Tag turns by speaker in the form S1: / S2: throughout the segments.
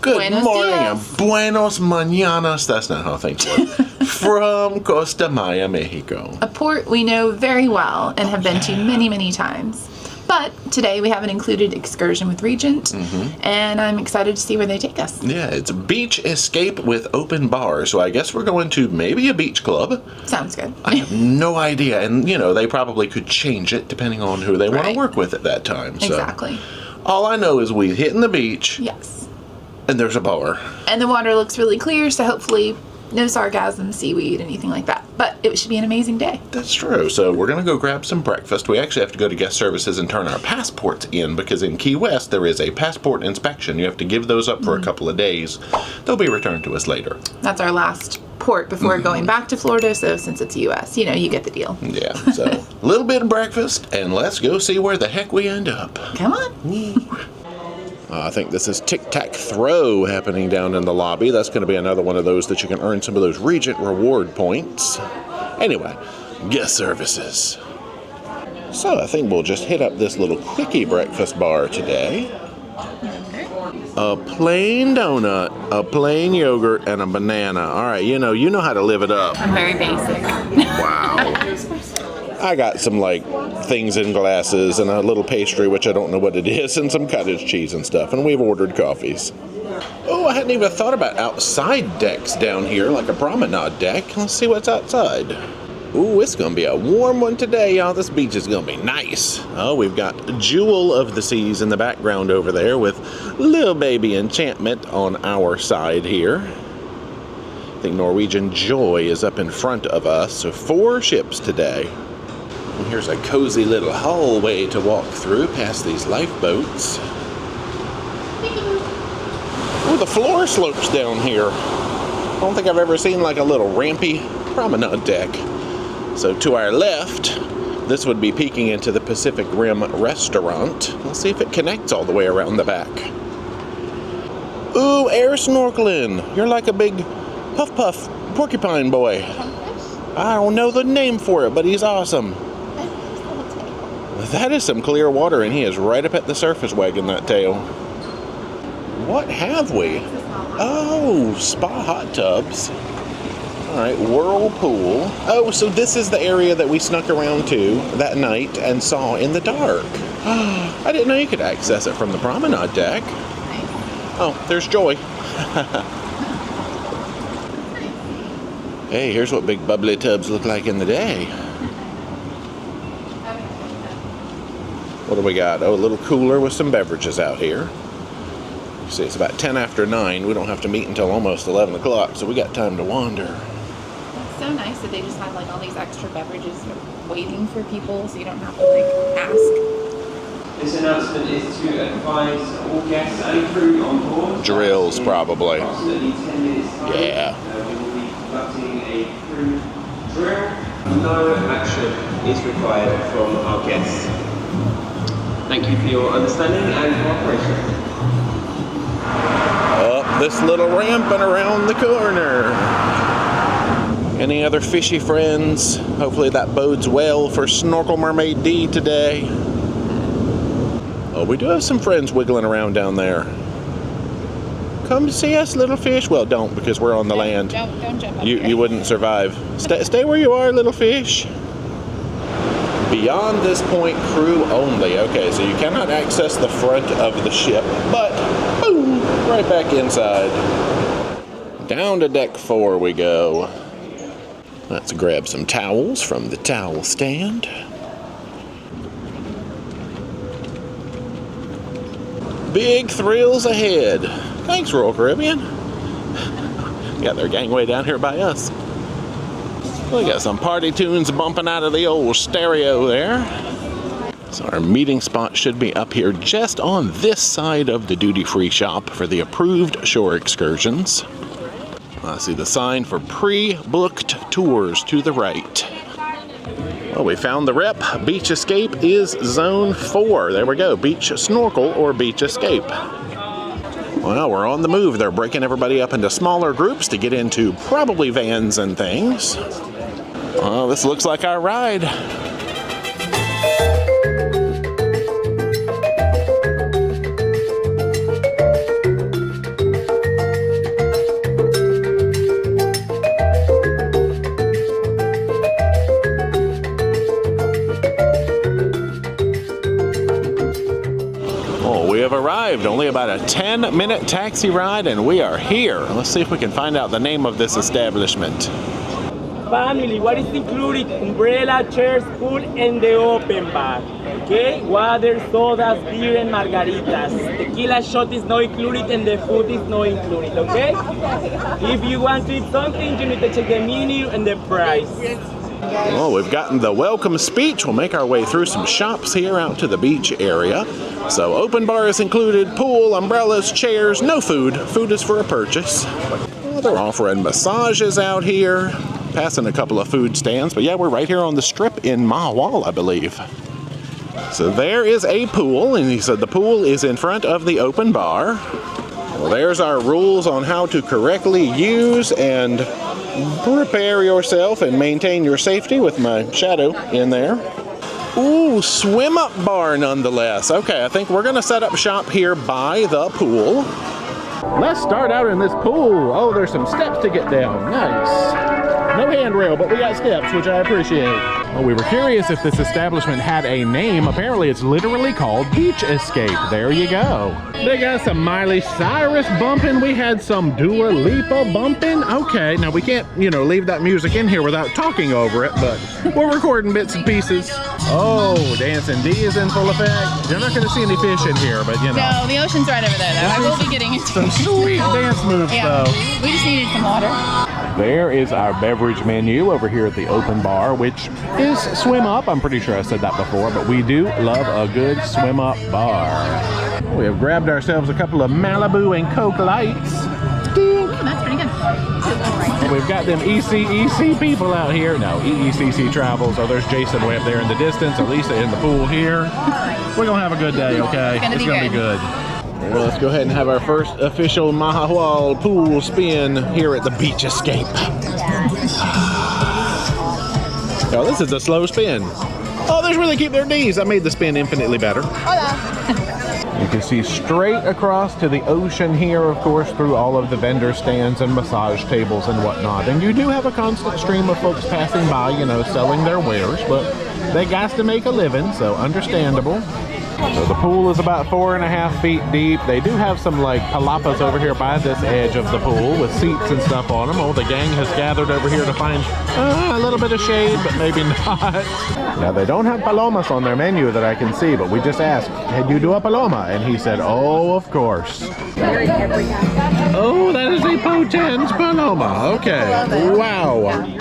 S1: Good
S2: Buenos
S1: morning
S2: dias.
S1: and buenos mañanas. That's not how things work. From Costa, Mexico.
S2: A port we know very well and have been to many, many times. But today we have an included excursion with Regent, and I'm excited to see where they take us.
S1: Yeah, it's a beach escape with open bar. So I guess we're going to maybe a beach club.
S2: Sounds good.
S1: I have no idea. And, you know, they probably could change it depending on who they want to
S2: Right.
S1: work with at that time. So
S2: Exactly.
S1: all I know is we hitting the beach
S2: Yes.
S1: and there's a bar.
S2: And the water looks really clear, so hopefully no sargassum, seaweed, anything like that. But it should be an amazing day.
S1: That's true. So we're going to go grab some breakfast. We actually have to go to guest services and turn our passports in because in Key West there is a passport inspection. You have to give those up for a couple of days. They'll be returned to us later.
S2: That's our last port before going back to Florida, so since it's U.S., you know, you get the deal.
S1: Yeah, so a little bit of breakfast and let's go see where the heck we end up.
S2: Come on.
S1: I think this is tic-tac-throw happening down in the lobby. That's going to be another one of those that you can earn some of those Regent reward points. Anyway, guest services. So I think we'll just hit up this little quickie breakfast bar today. A plain donut, a plain yogurt, and a banana. All right, you know how to live it up.
S2: I'm very basic.
S1: Wow. I got some, like, things in glasses and a little pastry, which I don't know what it is, and some cottage cheese and stuff, and we've ordered coffees. Oh, I hadn't even thought about outside decks down here, like a promenade deck. Let's see what's outside. Ooh, it's going to be a warm one today, y'all. This beach is going to be nice. Oh, we've got Jewel of the Seas in the background over there with Little Baby Enchantment on our side here. I think Norwegian Joy is up in front of us, so 4 ships today. And here's a cozy little hallway to walk through past these lifeboats. Oh, the floor slopes down here. I don't think I've ever seen like a little rampy promenade deck. So to our left, this would be peeking into the Pacific Rim restaurant. Let's see if it connects all the way around the back. Ooh, air snorkeling. You're like a big puff porcupine boy. I don't know the name for it, but he's awesome. That is some clear water, and he is right up at the surface wagging that tail. What have we? Oh, spa hot tubs. All right, whirlpool. Oh, so this is the area that we snuck around to that night and saw in the dark. I didn't know you could access it from the promenade deck. Oh, there's Joy. Hey, here's what big bubbly tubs look like in the day. What do we got? Oh, a little cooler with some beverages out here. You see, it's about 10 after 9. We don't have to meet until almost 11 o'clock, so we got time to wander.
S2: It's so nice that they just have like all these extra beverages waiting for people, so you don't have to like ask.
S3: This announcement is to advise all guests and crew on board.
S1: Drills, probably.
S3: Approximately 10 minutes time.
S1: Yeah.
S3: We will be conducting a crew drill. No action is required from our guests. Thank you for your understanding and cooperation.
S1: Up this little ramp and around the corner. Any other fishy friends? Hopefully that bodes well for Snorkel Mermaid D today. Oh, we do have some friends wiggling around down there. Come see us, little fish. Well, don't, because we're on the land.
S2: Don't jump up
S1: You wouldn't survive. Stay where you are, little fish. Beyond this point, crew only. Okay, so you cannot access the front of the ship, but boom, right back inside. Down to deck 4 we go. Let's grab some towels from the towel stand. Big thrills ahead. Thanks, Royal Caribbean. Got their gangway down here by us. We got some party tunes bumping out of the old stereo there. So our meeting spot should be up here just on this side of the duty-free shop for the approved shore excursions. I see the sign for pre-booked tours to the right. Well, we found the rep. Beach Escape is Zone 4. There we go. Beach Snorkel or Beach Escape. Well, we're on the move. They're breaking everybody up into smaller groups to get into probably vans and things. Well, this looks like our ride. Oh, we have arrived. Only about a 10-minute taxi ride and we are here. Let's see if we can find out the name of this establishment.
S4: Family, what is included? Umbrella, chairs, pool, and the open bar. Okay? Water, sodas, beer, and margaritas. Tequila shot is not included and the food is not included, okay? If you want to eat something, you need to check the menu and the price.
S1: Well, we've gotten the welcome speech. We'll make our way through some shops here out to the beach area. So open bar is included, pool, umbrellas, chairs, no food. Food is for a purchase. Well, they're offering massages out here. Passing a couple of food stands, but yeah, we're right here on the strip in Mahahual, I believe. So there is a pool, and he said the pool is in front of the open bar. Well, there's our rules on how to correctly use and prepare yourself and maintain your safety with my shadow in there. Ooh, swim up bar nonetheless. Okay, I think we're gonna set up shop here by the pool. Let's start out in this pool. Oh, there's some steps to get down. Nice. No handrail, but we got steps, which I appreciate. Well, we were curious if this establishment had a name. Apparently, it's literally called Beach Escape. There you go. They got some Miley Cyrus bumping. We had some Dua Lipa bumping. Okay, now we can't, leave that music in here without talking over it, but we're recording bits and pieces. Oh, Dancing D is in full effect. You're not going to see any fish in here, but
S5: No, the ocean's right over there, though. I will be getting into
S1: some sweet dance moves, though.
S5: We just needed some water.
S1: There is our beverage menu over here at the open bar, which is swim up. I'm pretty sure I said that before, but we do love a good swim up bar. We have grabbed ourselves a couple of Malibu and Coke Lights.
S5: Ooh, that's pretty good.
S1: We've got them ECEC people out here. No, EECC Travels. Oh, there's Jason way up there in the distance. Elisa in the pool here. We're going to have a good day, okay? It's going to be good. Well, let's go ahead and have our first official Mahahual pool spin here at the Beach Escape. Oh, this is a slow spin. Oh, they really keep their D's. I made the spin infinitely better. You can see straight across to the ocean here, of course, through all of the vendor stands and massage tables and whatnot. And you do have a constant stream of folks passing by, selling their wares, but they got to make a living, so understandable. So the pool is about 4.5 feet deep. They do have some palapas over here by this edge of the pool with seats and stuff on them. Oh, the gang has gathered over here to find a little bit of shade, but maybe not. Now they don't have palomas on their menu that I can see, but we just asked, can you do a paloma? And he said, oh, of course. Oh, that is a potent paloma. Okay. Wow.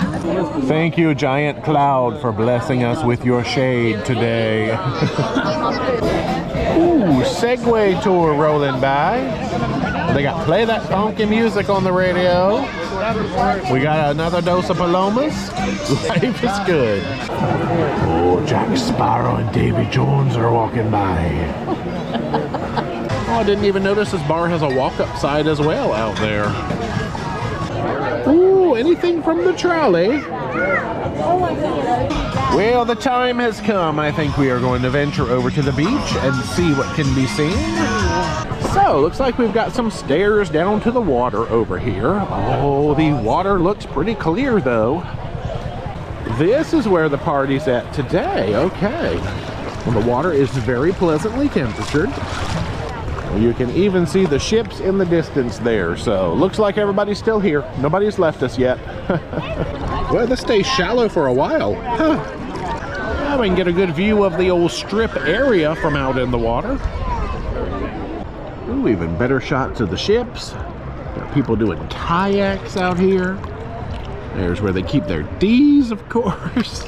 S1: Thank you, Giant Cloud, for blessing us with your shade today. Ooh, Segway tour rolling by. They got Play That Funky Music on the radio. We got another dose of palomas. Life is good. Oh, Jack Sparrow and Davy Jones are walking by. Oh, I didn't even notice this bar has a walk-up side as well out there. Ooh, anything from the trolley? Well, the time has come. I think we are going to venture over to the beach and see what can be seen. So, looks like we've got some stairs down to the water over here. Oh, the water looks pretty clear, though. This is where the party's at today. Okay. Well, the water is very pleasantly temperatured. You can even see the ships in the distance there, so looks like everybody's still here. Nobody's left us yet. Well, this stays shallow for a while. Huh. Well, we can get a good view of the old strip area from out in the water. Ooh, even better shots of the ships. Got people doing kayaks out here. There's where they keep their D's, of course.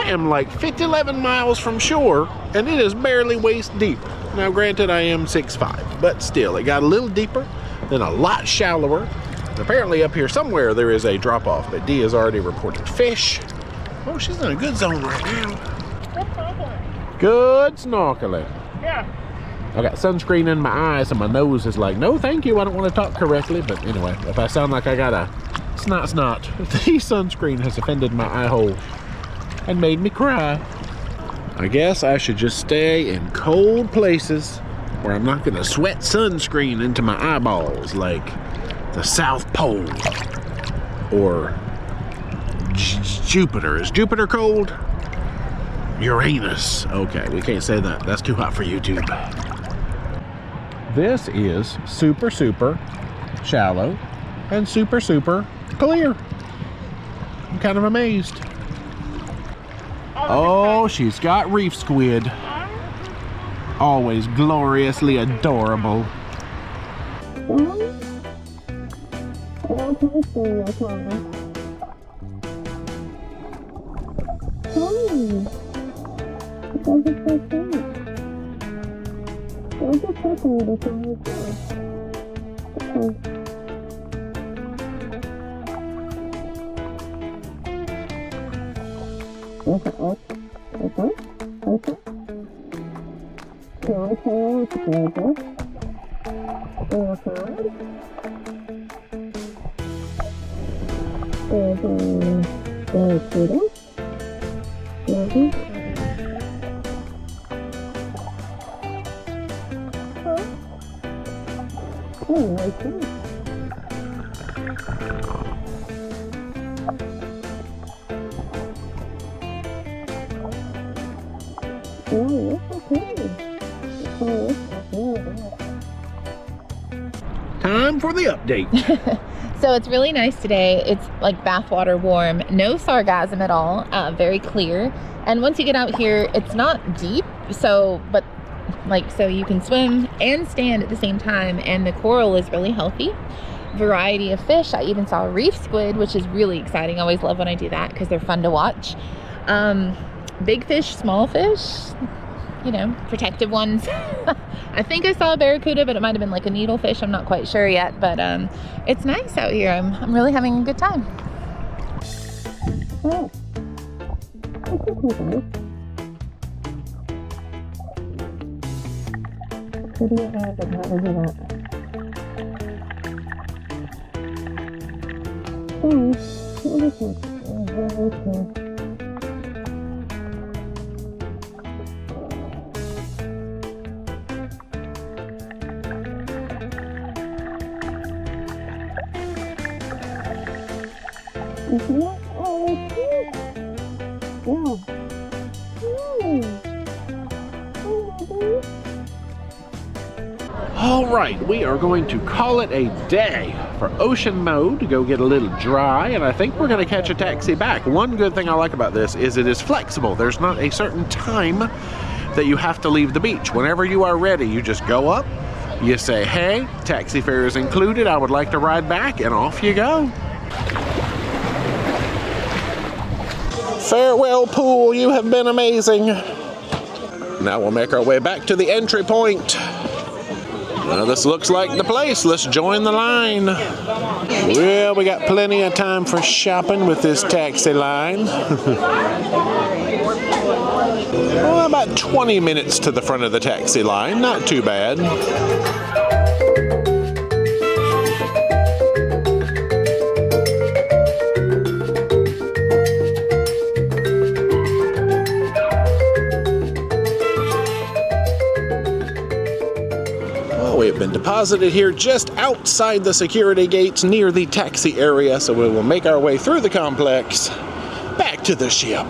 S1: I am like 11 miles from shore, and it is barely waist deep. Now, granted, I am 6'5", but still, it got a little deeper, then a lot shallower. Apparently up here somewhere there is a drop-off, but Dee has already reported fish. Oh, she's in a good zone right now. Good snorkeling.
S4: Yeah.
S1: I got sunscreen in my eyes and my nose is like, no thank you, I don't want to talk correctly. But anyway, if I sound like I got a snot, the sunscreen has offended my eye hole and made me cry. I guess I should just stay in cold places where I'm not gonna sweat sunscreen into my eyeballs, like the South Pole or Jupiter. Is Jupiter cold? Uranus. Okay, we can't say that. That's too hot for YouTube. This is super shallow and super clear. I'm kind of amazed. Oh, she's got reef squid. Always gloriously adorable. Time for the update.
S2: So it's really nice today. It's like bathwater warm, no sargassum at all, very clear. And once you get out here, it's not deep, so you can swim and stand at the same time, and the coral is really healthy. Variety of fish. I even saw a reef squid, which is really exciting. I always love when I do that because they're fun to watch. Big fish, small fish, you know, protective ones. I think I saw a barracuda, but it might have been like a needlefish. I'm not quite sure yet, but it's nice out here. I'm really having a good time. Oh.
S1: All right, we are going to call it a day for ocean mode to go get a little dry, and I think we're going to catch a taxi back. One good thing I like about this is it is flexible. There's not a certain time that you have to leave the beach. Whenever you are ready, you just go up, you say, hey, taxi fare is included, I would like to ride back, and off you go. Farewell, pool, you have been amazing. Now we'll make our way back to the entry point. Now this looks like the place. Let's join the line. Well, we got plenty of time for shopping with this taxi line. Well, about 20 minutes to the front of the taxi line. Not too bad. We have been deposited here just outside the security gates near the taxi area, so we will make our way through the complex back to the ship.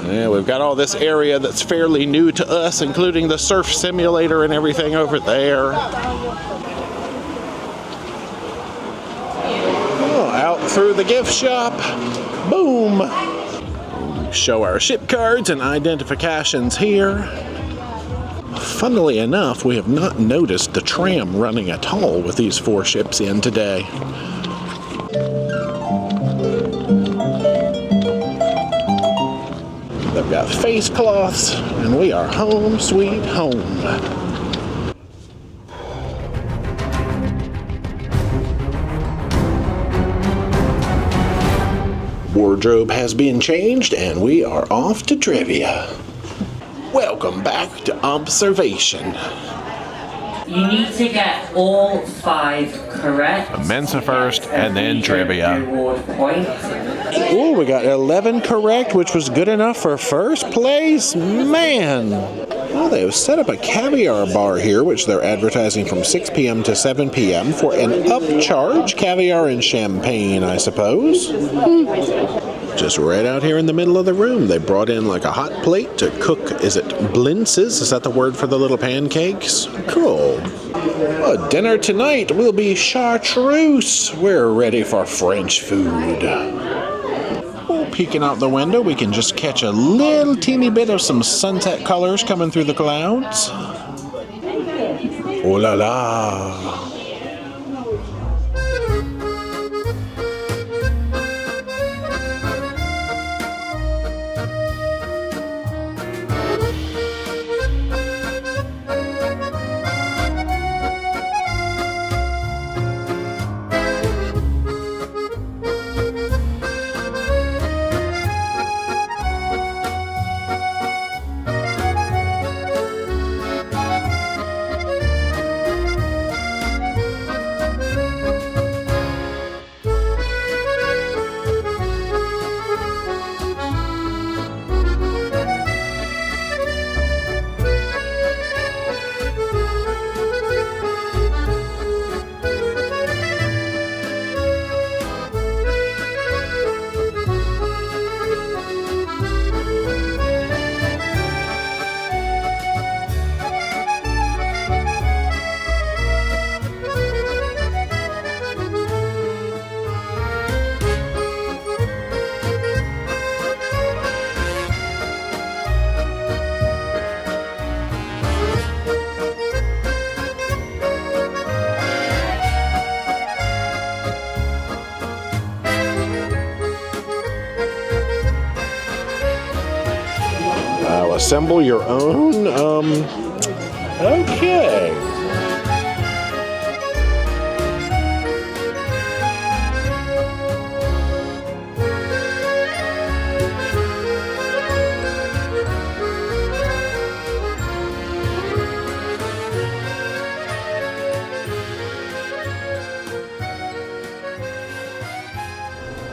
S1: Yeah, we've got all this area that's fairly new to us, including the surf simulator and everything over there. Oh, out through the gift shop. Boom! Show our ship cards and identifications here. Funnily enough, we have not noticed the tram running at all with these 4 ships in today. Got face cloths, and we are home sweet home. Wardrobe has been changed, and we are off to trivia. Welcome back to observation.
S6: You need to get all 5 correct.
S1: Mensa first, and then trivia.
S6: Reward point.
S1: Ooh, we got 11 correct, which was good enough for first place. Man! Well, they've set up a caviar bar here, which they're advertising from 6 p.m. to 7 p.m. for an upcharge. Caviar and champagne, I suppose. Just right out here in the middle of the room. They brought in like a hot plate to cook, is it blintzes? Is that the word for the little pancakes? Cool. Well, dinner tonight will be chartreuse. We're ready for French food. Peeking out the window, we can just catch a little teeny bit of some sunset colors coming through the clouds. Oh la la. Assemble your own, okay.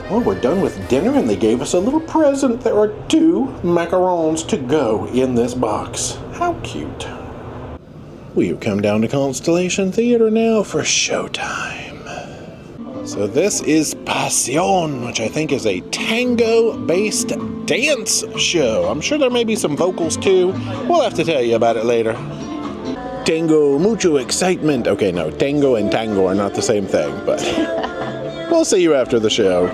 S1: Well, we're done with dinner and they gave us a little present. There are 2 macarons to go in this box. How cute. We've come down to Constellation Theater now for showtime. So this is Pasion, which I think is a tango-based dance show. I'm sure there may be some vocals too. We'll have to tell you about it later. Tango, mucho excitement. Okay, no, tango and tango are not the same thing, but we'll see you after the show.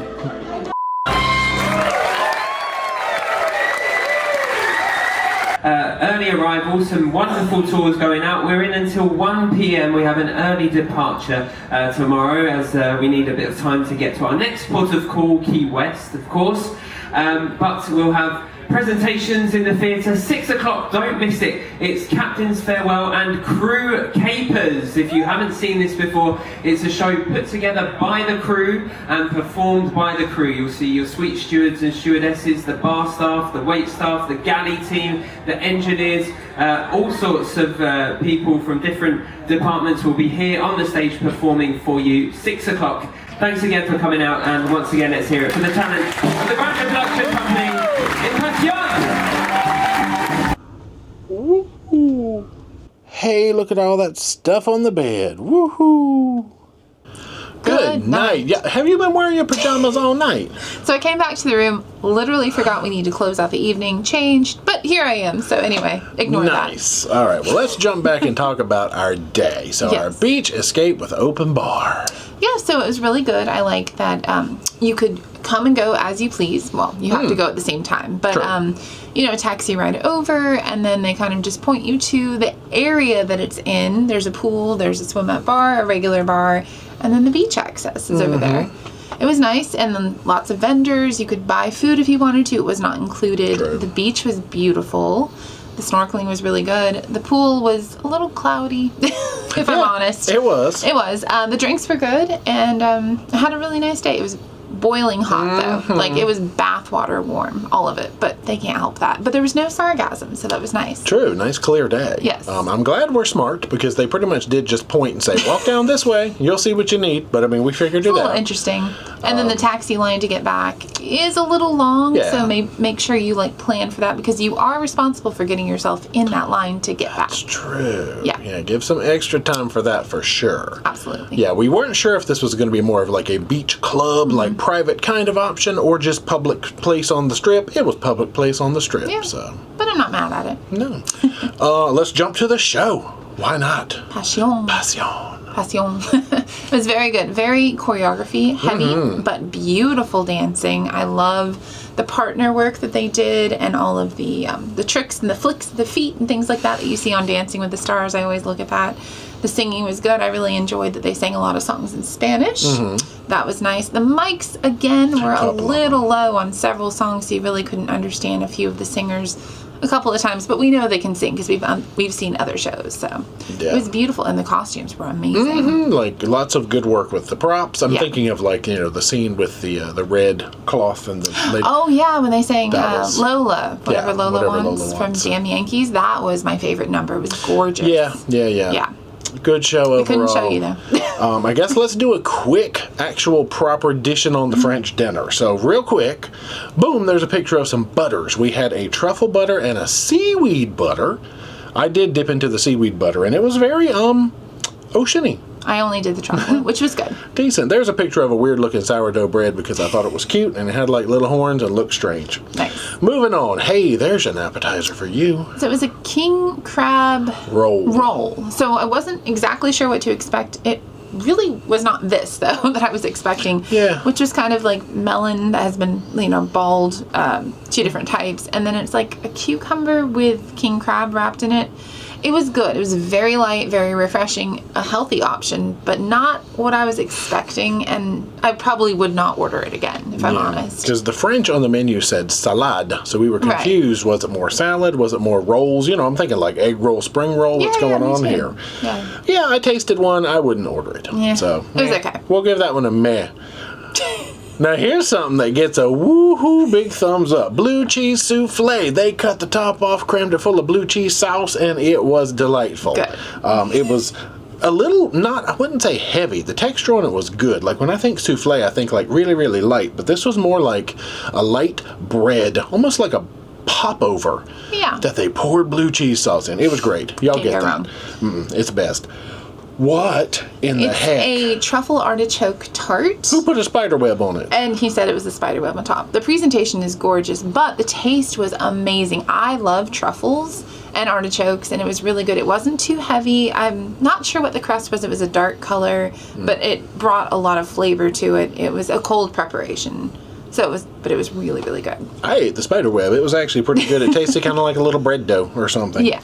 S3: Early arrival, some wonderful tours going out. We're in until 1 p.m. We have an early departure tomorrow as we need a bit of time to get to our next port of call, Key West, of course. But we'll have presentations in the theatre, 6 o'clock, don't miss it. It's Captain's Farewell and Crew Capers. If you haven't seen this before, it's a show put together by the crew and performed by the crew. You'll see your sweet stewards and stewardesses, the bar staff, the wait staff, the galley team, the engineers, all sorts of people from different departments will be here on the stage performing for you, 6 o'clock. Thanks again for coming out, and once again, let's hear it for the talent of the Grandeur production company in Pasion.
S1: Woohoo! Hey, look at all that stuff on the bed. Woohoo! Good night. Yeah, have you been wearing your pajamas all night?
S2: So I came back to the room, literally forgot we need to close out the evening, changed, but here I am. So anyway, ignore that.
S1: Nice. All right, well, let's jump back and talk about our day. So
S2: Yes.
S1: our beach escape with open bar.
S2: Yeah, so it was really good. I like that you could come and go as you please. Well, you have to go at the same time. But,
S1: True.
S2: you know, taxi ride over, and then they kind of just point you to the area that it's in. There's a pool, there's a swim up bar, a regular bar, and then the beach access is over there. it was nice, and then lots of vendors. You could buy food if you wanted to. It was not included.
S1: True.
S2: The beach was beautiful. The snorkeling was really good. The pool was a little cloudy, if I'm honest.
S1: It was.
S2: It was. The drinks were good, and I had a really nice day. It was boiling hot, though. Like, it was bathwater warm, all of it, but they can't help that. But there was no sargassum, so that was nice.
S1: True. Nice, clear day.
S2: Yes.
S1: I'm glad we're smart, because they pretty much did just point and say, walk down this way, you'll see what you need. But, I mean, we figured
S2: It's a
S1: it
S2: little
S1: out.
S2: interesting. And then the taxi line to get back is a little long,
S1: Yeah.
S2: so make sure you, like, plan for that, because you are responsible for getting yourself in that line to get back.
S1: It's true.
S2: Yeah.
S1: Yeah, give some extra time for that for sure.
S2: Absolutely.
S1: Yeah, we weren't sure if this was going to be more of like a beach club, like private kind of option, or just public place on the strip. It was public place on the strip,
S2: Yeah.
S1: so
S2: But I'm not mad at it.
S1: no. Let's jump to the show. Why not?
S2: Pasion.
S1: Pasion.
S2: Pasion. It was very good. Very choreography heavy, but beautiful dancing. I love the partner work that they did, and all of the tricks and the flicks of the feet and things like that you see on Dancing with the Stars. I always look at that. The singing was good. I really enjoyed that they sang a lot of songs in Spanish. That was nice. The mics, again, were a little low on several songs, so you really couldn't understand a few of the singers a couple of times, but we know they can sing because we've seen other shows, so
S1: Yeah.
S2: it was beautiful, and the costumes were amazing.
S1: Like lots of good work with the props. I'm
S2: Yeah.
S1: thinking of like the scene with the red cloth and the lady.
S2: Oh yeah, when they sang
S1: That was-
S2: Lola, whatever
S1: Yeah,
S2: Lola
S1: whatever
S2: wants
S1: Lola
S2: from
S1: Wants.
S2: Damn Yankees, that was my favorite number. It was gorgeous.
S1: Yeah.
S2: Yeah.
S1: Good show overall.
S2: We couldn't show you though.
S1: I guess let's do a quick, actual proper dish on the French dinner. So real quick, boom, there's a picture of some butters. We had a truffle butter and a seaweed butter. I did dip into the seaweed butter, and it was very, oceany.
S2: I only did the truffle, which was good.
S1: Decent. There's a picture of a weird looking sourdough bread because I thought it was cute and it had like little horns and looked strange.
S2: Nice.
S1: Moving on. Hey, there's an appetizer for you.
S2: So it was a king crab
S1: Roll.
S2: So I wasn't exactly sure what to expect. It really was not this though that I was expecting.
S1: Yeah.
S2: Which was kind of like melon that has been balled, 2 different types, and then it's like a cucumber with king crab wrapped in it. It was good. It was very light, very refreshing, a healthy option, but not what I was expecting, and I probably would not order it again, if I'm honest.
S1: Because the French on the menu said salade, so we were confused. Right. Was it more salad? Was it more rolls? I'm thinking like egg roll, spring roll. What's going on here? Yeah, I tasted one. I wouldn't order it.
S2: Yeah.
S1: So
S2: it was okay.
S1: We'll give that one a meh. Now here's something that gets a woohoo big thumbs up. Blue cheese souffle. They cut the top off, crammed it full of blue cheese sauce, and it was delightful.
S2: Good.
S1: It was a little, I wouldn't say heavy. The texture on it was good. Like when I think souffle, I think like really, really light. But this was more like a light bread, almost like a popover.
S2: Yeah.
S1: That they poured blue cheese sauce in. It was great. Y'all
S2: Can't
S1: get
S2: go
S1: that.
S2: wrong.
S1: It's best. What in the heck?
S2: It's a truffle artichoke tart.
S1: Who put a spider web on it?
S2: And he said it was a spider web on top. The presentation is gorgeous, but the taste was amazing. I love truffles and artichokes, and it was really good. It wasn't too heavy. I'm not sure what the crust was. It was a dark color, but it brought a lot of flavor to it. It was a cold preparation. So it was really, really good.
S1: I ate the spider web. It was actually pretty good. It tasted kind of like a little bread dough or something.
S2: Yeah.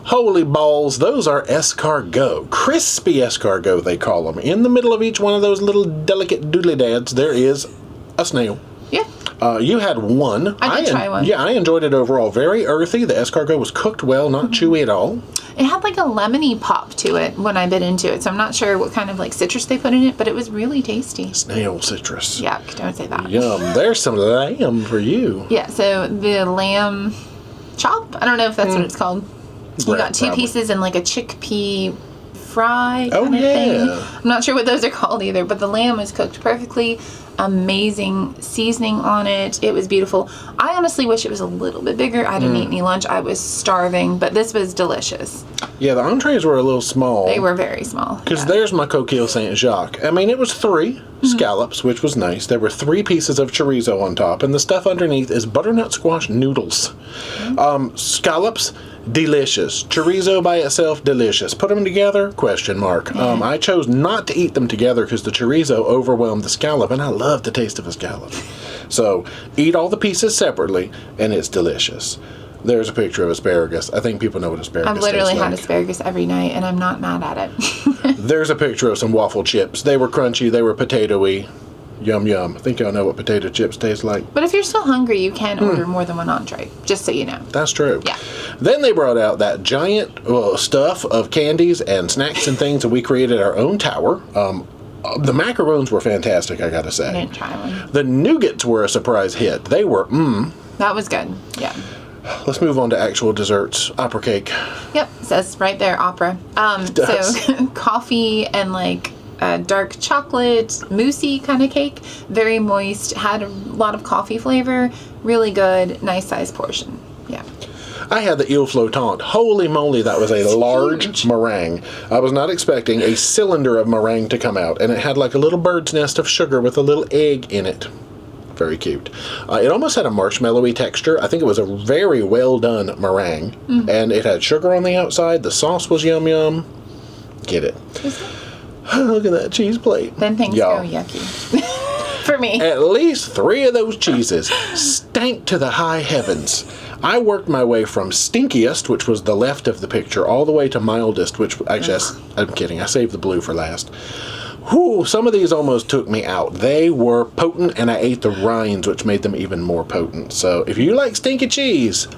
S1: Holy balls, those are escargot. Crispy escargot, they call them. In the middle of each one of those little delicate doodly dads, there is a snail.
S2: Yeah.
S1: You had one.
S2: I did try one.
S1: Yeah, I enjoyed it overall. Very earthy. The escargot was cooked well, not chewy at all.
S2: It had like a lemony pop to it when I bit into it, so I'm not sure what kind of like citrus they put in it, but it was really tasty.
S1: Snail citrus.
S2: Yuck, don't say that.
S1: Yum. There's some lamb for you.
S2: Yeah, so the lamb chop, I don't know if that's what it's called. You got 2 pieces and like a chickpea fry kind of thing. I'm not sure what those are called either, but the lamb was cooked perfectly. Amazing seasoning on it. It was beautiful. I honestly wish it was a little bit bigger. I didn't eat any lunch. I was starving, but this was delicious.
S1: Yeah, the entrees were a little small.
S2: They were very small.
S1: Because there's my coquille Saint-Jacques. I mean, it was 3 scallops, which was nice. There were 3 pieces of chorizo on top, and the stuff underneath is butternut squash noodles. Scallops, delicious. Chorizo by itself, delicious. Put them together? Question mark. I chose not to eat them together because the chorizo overwhelmed the scallop, and I love the taste of a scallop. So, eat all the pieces separately, and it's delicious. There's a picture of asparagus. I think people know what asparagus is.
S2: I've literally had asparagus every night, and I'm not mad at it.
S1: There's a picture of some waffle chips. They were crunchy. They were potato-y. Yum, yum. I think y'all know what potato chips taste like.
S2: But if you're still hungry, you can order more than one entree, just so you know.
S1: That's true.
S2: Yeah.
S1: Then they brought out that giant stuff of candies and snacks and things, and we created our own tower. The macarons were fantastic, I gotta say.
S2: I didn't try one.
S1: The nougats were a surprise hit. They were,
S2: That was good. Yeah.
S1: Let's move on to actual desserts. Opera cake.
S2: Yep, it says right there, opera.
S1: does.
S2: So coffee and like dark chocolate, moussey kind of cake. Very moist, had a lot of coffee flavor. Really good, nice size portion. Yeah.
S1: I had the Ile Flottante. Holy moly, that was a large meringue. I was not expecting a cylinder of meringue to come out, and it had like a little bird's nest of sugar with a little egg in it. Very cute. It almost had a marshmallowy texture. I think it was a very well done meringue, and it had sugar on the outside. The sauce was yum yum. Get it? Look at that cheese plate.
S2: Then things
S1: Y'all.
S2: go yucky. For me.
S1: At least 3 of those cheeses stank to the high heavens. I worked my way from stinkiest, which was the left of the picture, all the way to mildest, which actually, I'm kidding. I saved the blue for last. Whew, some of these almost took me out. They were potent, and I ate the rinds, which made them even more potent. So if you like stinky cheese,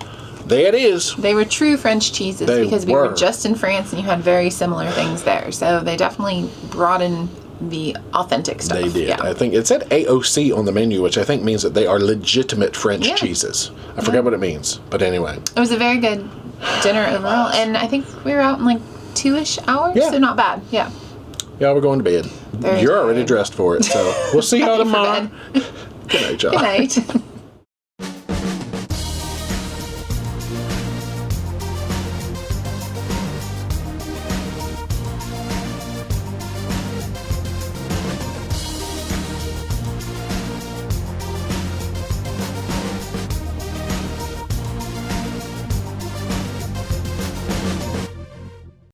S1: there it is.
S2: They were true French cheeses because we were just in France and you had very similar things there. So they definitely brought in the authentic stuff.
S1: They did.
S2: Yeah.
S1: I think it said AOC on the menu, which I think means that they are legitimate French cheeses. I forget what it means, but anyway.
S2: It was a very good dinner overall, and I think we were out in like 2-ish hours, so not bad. Yeah.
S1: Y'all were going to bed. You're already dressed for it, so we'll see y'all tomorrow. Good night, y'all.
S2: Good night.